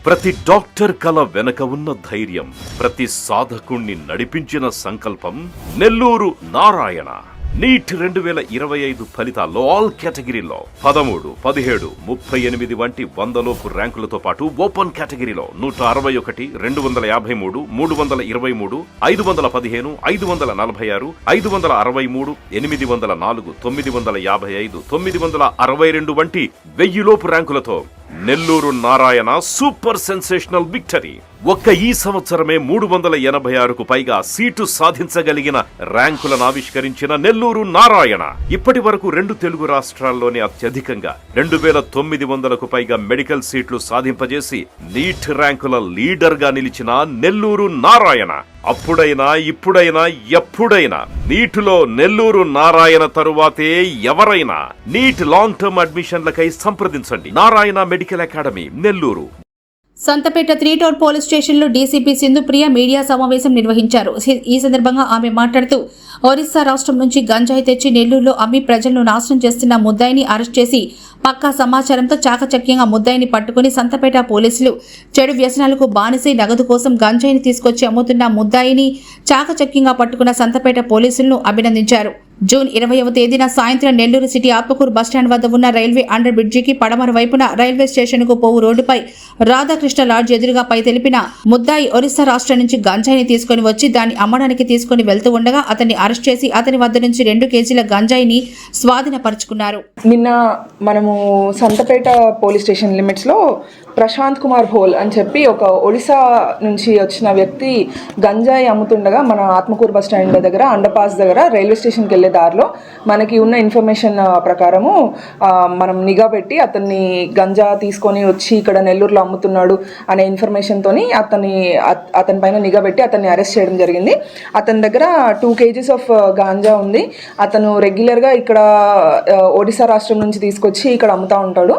ప్రతి డాక్టర్ కల వెనక ఉన్న ధైర్యం, ప్రతి సాధకుణ్ణి నడిపించిన సంకల్పం నెల్లూరు నారాయణ. నీట్ 2025 ఫలితాల్లో ఆల్ కేటగిరీలో 13, 17, 38 వంటి 100లోపు ర్యాంకులతో పాటు ఓపెన్ కేటగిరీలో 161, 253, 323, 515, 546, 563, 804, 955, 962 వంటి 1000లోపు ర్యాంకులతో Nellore Narayana super sensational victory. ఒక్క ఈ సంవత్సరమే 386కు పైగా సీటు సాధించగలిగిన ర్యాంకులను ఆవిష్కరించిన నెల్లూరు నారాయణ ఇప్పటి వరకు 2 తెలుగు రాష్ట్రాల్లోనే అత్యధికంగా 2900కు పైగా మెడికల్ సీట్లు సాధింపజేసి నీట్ ర్యాంకుల లీడర్ గా నిలిచిన నెల్లూరు నారాయణ అప్పుడైనా ఇప్పుడైనా ఎప్పుడైనా నీటిలో నెల్లూరు నారాయణ తరువాతే ఎవరైనా. నీట్ లాంగ్ టర్మ్ అడ్మిషన్లకై సంప్రదించండి. Narayana medical academy, Nellore. Santhapeta 3 town police స్టేషన్లో డీసీపీ సింధుప్రియ మీడియా సమావేశం నిర్వహించారు. ఈ సందర్భంగా ఆమె మాట్లాడుతూ, ఒరిస్సా రాష్ట్రం నుంచి గంజాయి తెచ్చి నెల్లూరులో అమ్మి ప్రజలను నాశనం చేస్తున్న ముద్దాయిని అరెస్ట్ చేసి పక్కా సమాచారంతో చాకచక్యంగా ముద్దాయిని పట్టుకుని సంతపేట పోలీసులు చెడు వ్యసనాలకు బానిసై నగదు కోసం గంజాయిని తీసుకొచ్చి అమ్ముతున్న ముద్దాయిని చాకచక్యంగా పట్టుకున్న సంతపేట పోలీసులను అభినందించారు. జూన్ 20వ తేదీన సాయంత్రం నెల్లూరు సిటీ ఆత్మకూరు బస్టాండ్ వద్ద ఉన్న రైల్వే అండర్ బ్రిడ్జికి పడమర వైపున రైల్వే స్టేషన్కు పోవు రోడ్డుపై రాధాకృష్ణ లాడ్జ్ ఎదురుగా పై తెలిపిన ముద్దాయి ఒరిస్సా రాష్ట్రం నుంచి గంజాయిని తీసుకుని వచ్చి దాన్ని అమ్మడానికి తీసుకుని వెళ్తూ ఉండగా అతన్ని అరెస్ట్ చేసి అతని వద్ద నుంచి 2 కేజీల గంజాయిని స్వాధీనపరుచుకున్నారు. నిన్న మనము సంతపేట పోలీస్ స్టేషన్ లిమిట్స్లో ప్రశాంత్ కుమార్ హోల్ అని చెప్పి ఒక ఒడిశా నుంచి వచ్చిన వ్యక్తి గంజాయి అమ్ముతుండగా మన ఆత్మకూరు బస్ స్టాండ్ దగ్గర అండర్పాస్ దగ్గర రైల్వే స్టేషన్కి వెళ్ళే దారిలో మనకి ఉన్న ఇన్ఫర్మేషన్ ప్రకారము మనం నిఘా పెట్టి అతన్ని గంజా తీసుకొని వచ్చి ఇక్కడ నెల్లూరులో అమ్ముతున్నాడు అనే ఇన్ఫర్మేషన్తోని అతని పైన నిఘా పెట్టి అతన్ని అరెస్ట్ చేయడం జరిగింది. అతని దగ్గర 2 కేజీస్ ఆఫ్ గాంజా ఉంది. అతను రెగ్యులర్గా ఇక్కడ ఒడిశా రాష్ట్రం నుంచి తీసుకొచ్చి ఇక్కడ అమ్ముతూ ఉంటాడు.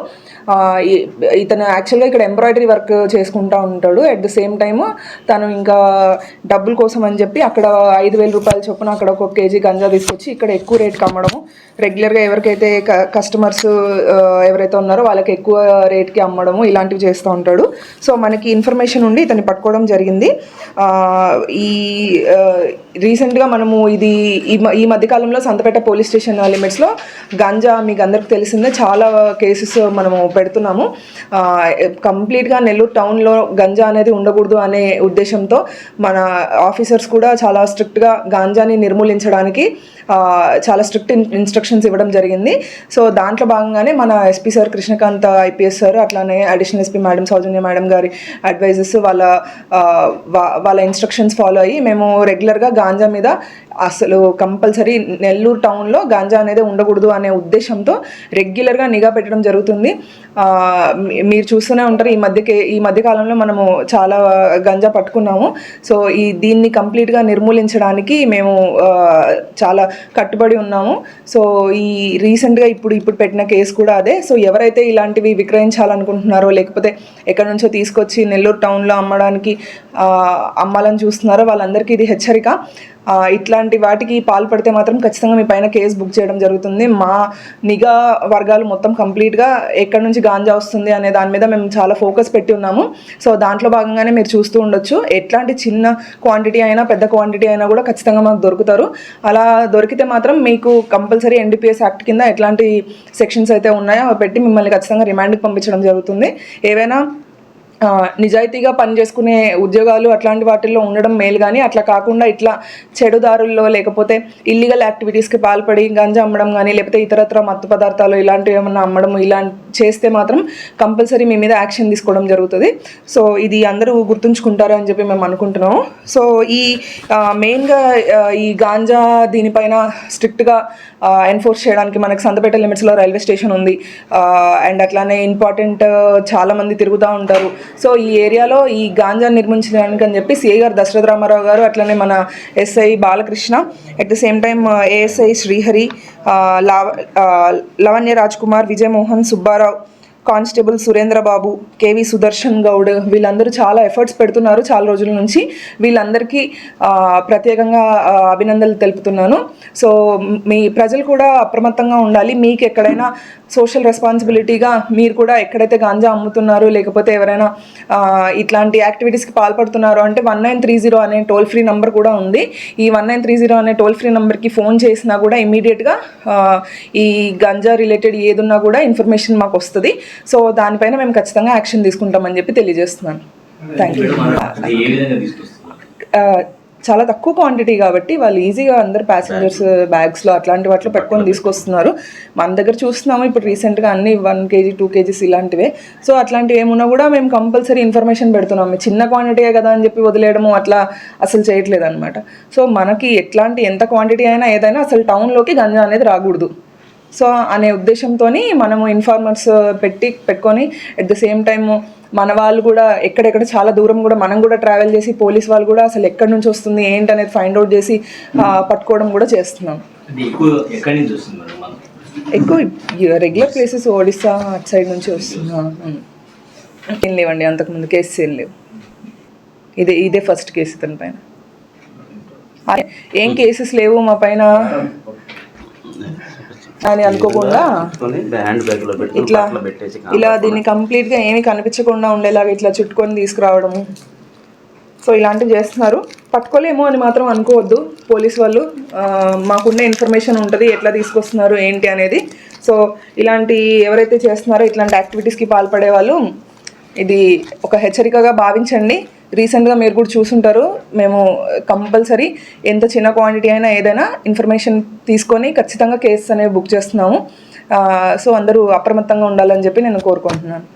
ఇతను యాక్చువల్గా ఇక్కడ ఎంబ్రాయిడరీ వర్క్ చేసుకుంటూ ఉంటాడు. అట్ ద సేమ్ టైమ్ తను ఇంకా డబ్బుల కోసం అని చెప్పి అక్కడ 5,000 రూపాయల చొప్పున అక్కడ 1 కేజీ గంజా తీసుకొచ్చి ఇక్కడ ఎక్కువ రేట్కి అమ్మడము, రెగ్యులర్గా ఎవరికైతే కస్టమర్స్ ఎవరైతే ఉన్నారో వాళ్ళకి ఎక్కువ రేట్కి అమ్మడము ఇలాంటివి చేస్తూ ఉంటాడు. సో మనకి ఇన్ఫర్మేషన్ ఉండి ఇతన్ని పట్టుకోవడం జరిగింది. ఈ రీసెంట్గా మనము ఈ మధ్యకాలంలో సంతపేట పోలీస్ స్టేషన్ లిమిట్స్లో గంజా మీకు అందరికి తెలిసిందే చాలా కేసెస్ మనము పెడుతున్నాము. కంప్లీట్గా నెల్లూరు టౌన్లో గంజా అనేది ఉండకూడదు అనే ఉద్దేశంతో మన ఆఫీసర్స్ కూడా చాలా స్ట్రిక్ట్గా గాంజాని నిర్మూలించడానికి చాలా స్ట్రిక్ట్ ఇన్స్ట్రక్షన్స్ ఇవ్వడం జరిగింది. సో దాంట్లో భాగంగానే మన SP sir Krishnakanth IPS sir అట్లానే additional SP madam Soujanya madam గారి అడ్వైజెస్ వాళ్ళ ఇన్స్ట్రక్షన్స్ ఫాలో అయ్యి మేము రెగ్యులర్గా గాంజా మీద అసలు కంపల్సరీ నెల్లూరు టౌన్లో గాంజా అనేది ఉండకూడదు అనే ఉద్దేశంతో రెగ్యులర్గా నిఘా పెట్టడం జరుగుతుంది. మీరు చూస్తూనే ఉంటారు ఈ మధ్య కాలంలో మనము చాలా గంజా పట్టుకున్నాము. సో దీన్ని కంప్లీట్గా నిర్మూలించడానికి మేము చాలా కట్టుబడి ఉన్నాము. సో ఈ రీసెంట్గా ఇప్పుడు పెట్టిన కేసు కూడా అదే. సో ఎవరైతే ఇలాంటివి విక్రయించాలనుకుంటున్నారో లేకపోతే ఎక్కడి నుంచో తీసుకొచ్చి నెల్లూరు టౌన్లో అమ్మాలని చూస్తున్నారో వాళ్ళందరికీ ఇది హెచ్చరిక. ఇట్లాంటి వాటికి పాల్పడితే మాత్రం ఖచ్చితంగా మీ పైన కేసు బుక్ చేయడం జరుగుతుంది. మా నిఘా వర్గాలు మొత్తం కంప్లీట్గా ఎక్కడి నుంచి గాంజా వస్తుంది అనే దాని మీద మేము చాలా ఫోకస్ పెట్టి ఉన్నాము. సో దాంట్లో భాగంగానే మీరు చూస్తూ ఉండొచ్చు. ఎట్లాంటి చిన్న క్వాంటిటీ అయినా పెద్ద క్వాంటిటీ అయినా కూడా ఖచ్చితంగా మాకు దొరుకుతారు. అలా దొరికితే మాత్రం మీకు కంపల్సరీ NDPS యాక్ట్ కింద ఎట్లాంటి సెక్షన్స్ అయితే ఉన్నాయో అవి పెట్టి మిమ్మల్ని ఖచ్చితంగా రిమాండ్కి పంపించడం జరుగుతుంది. ఏవైనా నిజాయితీగా పనిచేసుకునే ఉద్యోగాలు అట్లాంటి వాటిల్లో ఉండడం మేలు, కానీ అట్లా కాకుండా ఇట్లా చెడుదారుల్లో లేకపోతే ఇల్లీగల్ యాక్టివిటీస్కి పాల్పడి గంజా అమ్మడం కానీ లేకపోతే ఇతరత్ర మత్తు పదార్థాలు ఇలాంటివి ఏమన్నా అమ్మడం చేస్తే మాత్రం కంపల్సరీ మీ మీద యాక్షన్ తీసుకోవడం జరుగుతుంది. సో ఇది అందరూ గుర్తుంచుకుంటారు అని చెప్పి మేము అనుకుంటున్నాము. సో మెయిన్గా ఈ గాంజా దీనిపైన స్ట్రిక్ట్గా ఎన్ఫోర్స్ చేయడానికి మనకి సంతపేట లిమిట్స్లో రైల్వే స్టేషన్ ఉంది. అండ్ అట్లానే ఇంపార్టెంట్ చాలామంది తిరుగుతూ ఉంటారు. సో ఈ ఏరియాలో ఈ గాంజా నిర్మించడానికి అని చెప్పి సిఐ గారు దశరథ రామారావు గారు అట్లనే మన SI Balakrishna at the same time ASI Srihari, Lavanya Raj Kumar, Vijayamohan, Subbarao, constable Surendra Babu, KV Sudarshan Goud వీళ్ళందరూ చాలా ఎఫర్ట్స్ పెడుతున్నారు చాలా రోజుల నుంచి. వీళ్ళందరికీ ప్రత్యేకంగా అభినందనలు తెలుపుతున్నాను. సో మీ ప్రజలు కూడా అప్రమత్తంగా ఉండాలి. మీకు ఎక్కడైనా సోషల్ రెస్పాన్సిబిలిటీగా మీరు కూడా ఎక్కడైతే గాంజా అమ్ముతున్నారు లేకపోతే ఎవరైనా ఇట్లాంటి యాక్టివిటీస్కి పాల్పడుతున్నారు అంటే 1930 అనే టోల్ ఫ్రీ నెంబర్ కూడా ఉంది. ఈ 1930 అనే టోల్ ఫ్రీ నెంబర్కి ఫోన్ చేసినా కూడా ఇమీడియట్గా ఈ గంజా రిలేటెడ్ ఏదున్నా కూడా ఇన్ఫర్మేషన్ మాకు వస్తుంది. సో దానిపైన మేము ఖచ్చితంగా యాక్షన్ తీసుకుంటామని చెప్పి తెలియజేస్తున్నాను. Thank you. చాలా తక్కువ క్వాంటిటీ కాబట్టి వాళ్ళు ఈజీగా అందరు ప్యాసింజర్స్ బ్యాగ్స్లో అట్లాంటి వాటిలో పెట్టుకొని తీసుకొస్తున్నారు. మన దగ్గర చూస్తున్నాము ఇప్పుడు రీసెంట్గా అన్ని 1 kg 2 kgs ఇలాంటివే. సో అట్లాంటివి ఏమున్నా కూడా మేము కంపల్సరీ ఇన్ఫర్మేషన్ పెడుతున్నాము. చిన్న క్వాంటిటీయే కదా అని చెప్పి వదిలేయడము అట్లా అసలు చేయట్లేదు అనమాట. సో మనకి ఎంత క్వాంటిటీ అయినా ఏదైనా అసలు టౌన్లోకి గంజా అనేది రాకూడదు. సో అనే ఉద్దేశంతో మనము ఇన్ఫార్మర్స్ పెట్టుకొని అట్ ద సేమ్ టైము మన వాళ్ళు కూడా ఎక్కడెక్కడ చాలా దూరం కూడా మనం కూడా ట్రావెల్ చేసి పోలీస్ వాళ్ళు కూడా అసలు ఎక్కడి నుంచి వస్తుంది ఏంటి అనేది ఫైండ్ అవుట్ చేసి పట్టుకోవడం కూడా చేస్తున్నాం. ఎక్కువ రెగ్యులర్ ప్లేసెస్ ఒడిస్సా అటు సైడ్ నుంచి వస్తున్నాం. ఏం లేవండి, అంతకుముందు కేసెస్ ఏం లేవు. ఇదే ఫస్ట్ కేసు ఇతని పైన. ఏం కేసెస్ లేవు మా పైన అని అనుకోకుండా ఇలా దీన్ని కంప్లీట్గా ఏమీ కనిపించకుండా ఉండేలాగా ఇట్లా చుట్టుకొని తీసుకురావడము. సో ఇలాంటివి చేస్తున్నారు. పట్టుకోలేమో అని మాత్రం అనుకోవద్దు. పోలీస్ వాళ్ళు మాకుండే ఇన్ఫర్మేషన్ ఉంటుంది ఎట్లా తీసుకొస్తున్నారు ఏంటి అనేది. సో ఇలాంటి ఎవరైతే చేస్తున్నారో ఇట్లాంటి యాక్టివిటీస్కి పాల్పడే వాళ్ళు ఇది ఒక హెచ్చరికగా భావించండి. రీసెంట్గా మీరు కూడా చూసుంటారు, మేము కంపల్సరీ ఎంత చిన్న క్వాంటిటీ అయినా ఏదైనా ఇన్ఫర్మేషన్ తీసుకొని ఖచ్చితంగా కేసెస్ అనేవి బుక్ చేస్తున్నాము. సో అందరూ అప్రమత్తంగా ఉండాలని చెప్పి నేను కోరుకుంటున్నాను.